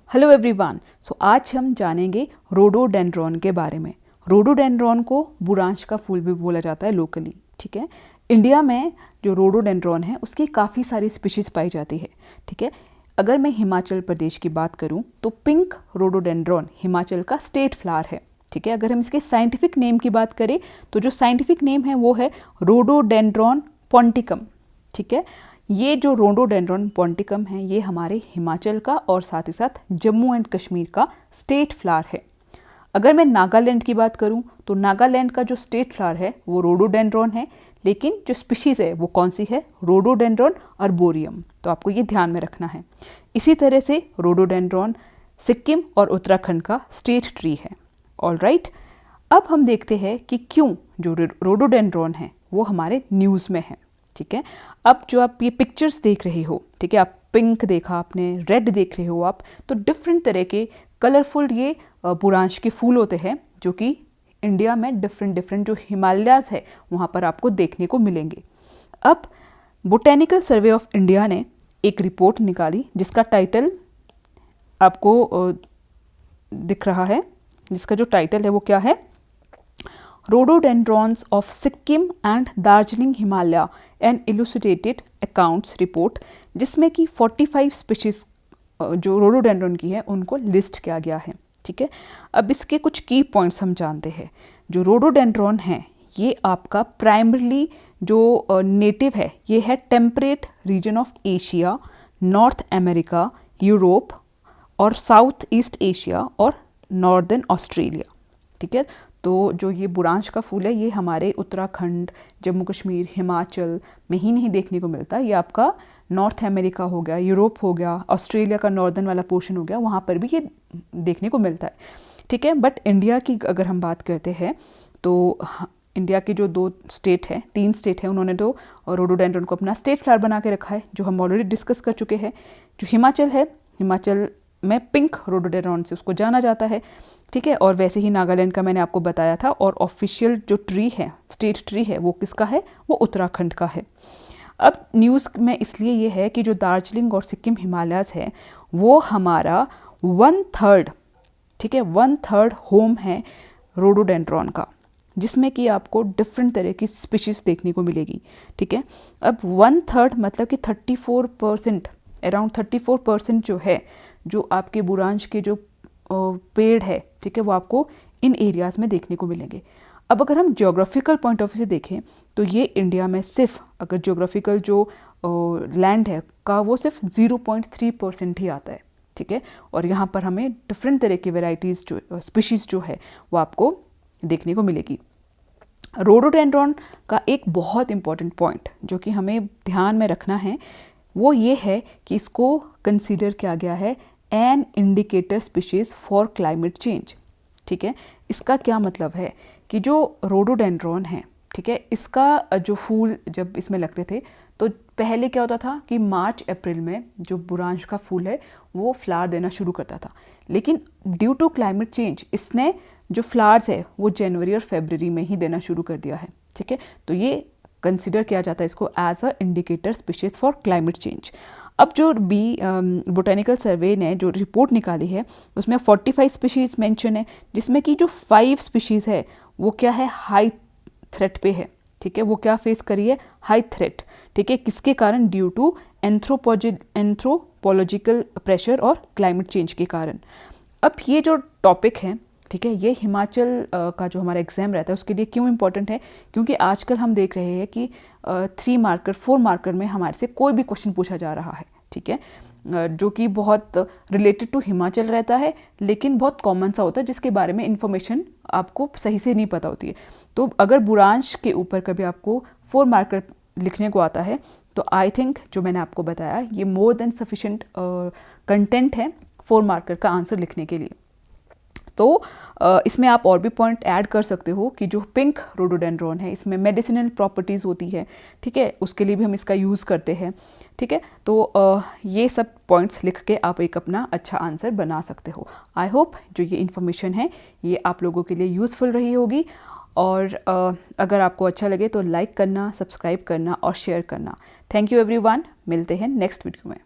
Hello everyone. आज हम जानेंगे रोडोडेंड्रॉन के बारे में। रोडोडेंड्रॉन को बुरांश का फूल भी बोला जाता है लोकली। ठीक है, इंडिया में जो रोडोडेंड्रॉन है उसकी काफ़ी सारी स्पीशीज़ पाई जाती है। ठीक है, अगर मैं हिमाचल प्रदेश की बात करूं तो पिंक रोडोडेंड्रॉन हिमाचल का स्टेट फ्लावर है। ठीक है, अगर हम इसके साइंटिफिक नेम की बात करें तो जो साइंटिफिक नेम है वो है रोडोडेंड्रॉन पॉन्टिकम। ठीक है, ये जो रोडोडेंड्रॉन पॉन्टिकम है ये हमारे हिमाचल का और साथ ही साथ जम्मू एंड कश्मीर का स्टेट फ्लावर है। अगर मैं नागालैंड की बात करूं तो नागालैंड का जो स्टेट फ्लावर है वो रोडोडेंड्रॉन है, लेकिन जो स्पीशीज़ है वो कौन सी है? Rhododendron arboreum. तो आपको ये ध्यान में रखना है। इसी तरह से रोडोडेंड्रॉन सिक्किम और उत्तराखंड का स्टेट ट्री है। ऑलराइट, अब हम देखते हैं कि क्यों जो रोडोडेंड्रॉन है वो हमारे न्यूज़ में है। ठीक है, अब जो आप ये पिक्चर्स देख रहे हो, ठीक है, आप पिंक देखा आपने, रेड देख रहे हो आप, तो डिफरेंट तरह के कलरफुल ये बुरांश के फूल होते हैं जो कि इंडिया में डिफरेंट जो हिमालयाज़ है वहाँ पर आपको देखने को मिलेंगे। अब बोटेनिकल सर्वे ऑफ इंडिया ने एक रिपोर्ट निकाली जिसका टाइटल आपको दिख रहा है, जिसका जो टाइटल है वो क्या है? Rhododendrons of Sikkim and Darjeeling Himalaya an elucidated accounts report, जिसमें कि 45 स्पीशीज़ जो रोडोडेंड्रॉन की है उनको लिस्ट किया गया है। ठीक है, अब इसके कुछ की पॉइंट्स हम जानते हैं। जो रोडोडेंड्रॉन है ये आपका प्राइमरली जो नेटिव है ये है temperate region of Asia, north America, Europe और साउथ ईस्ट एशिया और नॉर्दर्न ऑस्ट्रेलिया। ठीक है, तो जो ये बुरांश का फूल है ये हमारे उत्तराखंड, जम्मू कश्मीर, हिमाचल में ही नहीं देखने को मिलता। ये आपका नॉर्थ अमेरिका हो गया, यूरोप हो गया, ऑस्ट्रेलिया का नॉर्दर्न वाला पोर्शन हो गया, वहाँ पर भी ये देखने को मिलता है। ठीक है, बट इंडिया की अगर हम बात करते हैं तो इंडिया के जो 2 स्टेट है, 3 स्टेट है, उन्होंने तो रोडोडेंड्रॉन को अपना स्टेट फ्लावर बना के रखा है, जो हम ऑलरेडी डिस्कस कर चुके हैं। जो हिमाचल है, हिमाचल में पिंक रोडोडेंड्रॉन से उसको जाना जाता है। ठीक है, और वैसे ही नागालैंड का मैंने आपको बताया था। और ऑफिशियल जो ट्री है, स्टेट ट्री है, वो किसका है? वो उत्तराखंड का है। अब न्यूज़ में इसलिए ये है कि जो दार्जिलिंग और सिक्किम हिमालयाज़ है वो हमारा 1/3, ठीक है, 1/3 होम है रोडोडेंड्रॉन का, जिसमें कि आपको डिफरेंट तरह की स्पीशीज़ देखने को मिलेगी। ठीक है, अब 1/3 मतलब कि 34%, अराउंड 34% जो है, जो आपके बुरांश के जो पेड़ है, ठीक है, वो आपको इन एरियाज़ में देखने को मिलेंगे। अब अगर हम ज्योग्राफिकल पॉइंट ऑफ व्यू से देखें तो ये इंडिया में सिर्फ अगर ज्योग्राफिकल जो लैंड है का वो सिर्फ 0.3% ही आता है। ठीक है, और यहाँ पर हमें डिफरेंट तरह की वेराइटीज़ जो स्पीशीज़ जो है वो आपको देखने को मिलेगी। रोडोडेंड्रॉन का एक बहुत इंपॉर्टेंट पॉइंट जो कि हमें ध्यान में रखना है वो ये है कि इसको कंसीडर किया गया है an indicator species for climate change. ठीक है, इसका क्या मतलब है कि जो रोडोडेंड्रॉन है, ठीक है, इसका जो फूल जब इसमें लगते थे तो पहले क्या होता था कि मार्च अप्रैल में जो बुरांश का फूल है वो फ्लावर देना शुरू करता था, लेकिन ड्यू टू क्लाइमेट चेंज इसने जो फ्लावर्स है वो जनवरी और फरवरी में ही देना शुरू कर दिया है। ठीक है, तो ये कंसिडर किया जाता है इसको as a indicator species for climate change. अब जो बोटेनिकल सर्वे ने जो रिपोर्ट निकाली है उसमें 45 स्पीशीज़ मेंशन है, जिसमें कि जो 5 स्पीशीज़ है वो क्या है? हाई थ्रेट पे है। ठीक है, वो क्या फेस करी है? High threat. ठीक है, किसके कारण? ड्यू टू एंथ्रोपोलॉजिकल प्रेशर और क्लाइमेट चेंज के कारण। अब ये जो टॉपिक है, ठीक है, ये हिमाचल का जो हमारा एग्ज़ाम रहता है उसके लिए क्यों इम्पोर्टेंट है? क्योंकि आजकल हम देख रहे हैं कि 3 मार्कर 4 मार्कर में हमारे से कोई भी क्वेश्चन पूछा जा रहा है। ठीक है, जो कि बहुत रिलेटेड टू हिमाचल रहता है, लेकिन बहुत कॉमन सा होता है जिसके बारे में इंफॉर्मेशन आपको सही से नहीं पता होती है। तो अगर बुरांश के ऊपर कभी आपको 4 मार्कर लिखने को आता है तो आई थिंक जो मैंने आपको बताया ये मोर देन सफिशेंट कंटेंट है 4 मार्कर का आंसर लिखने के लिए। तो इसमें आप और भी पॉइंट ऐड कर सकते हो कि जो पिंक रोडोडेंड्रॉन है इसमें मेडिसिनल प्रॉपर्टीज़ होती है। ठीक है, उसके लिए भी हम इसका यूज़ करते हैं। ठीक है, तो ये सब पॉइंट्स लिख के आप एक अपना अच्छा आंसर बना सकते हो। आई होप जो ये इन्फॉर्मेशन है ये आप लोगों के लिए यूज़फुल रही होगी, और अगर आपको अच्छा लगे तो लाइक करना, सब्सक्राइब करना और शेयर करना। थैंक यू एवरीवन, मिलते हैं नेक्स्ट वीडियो में।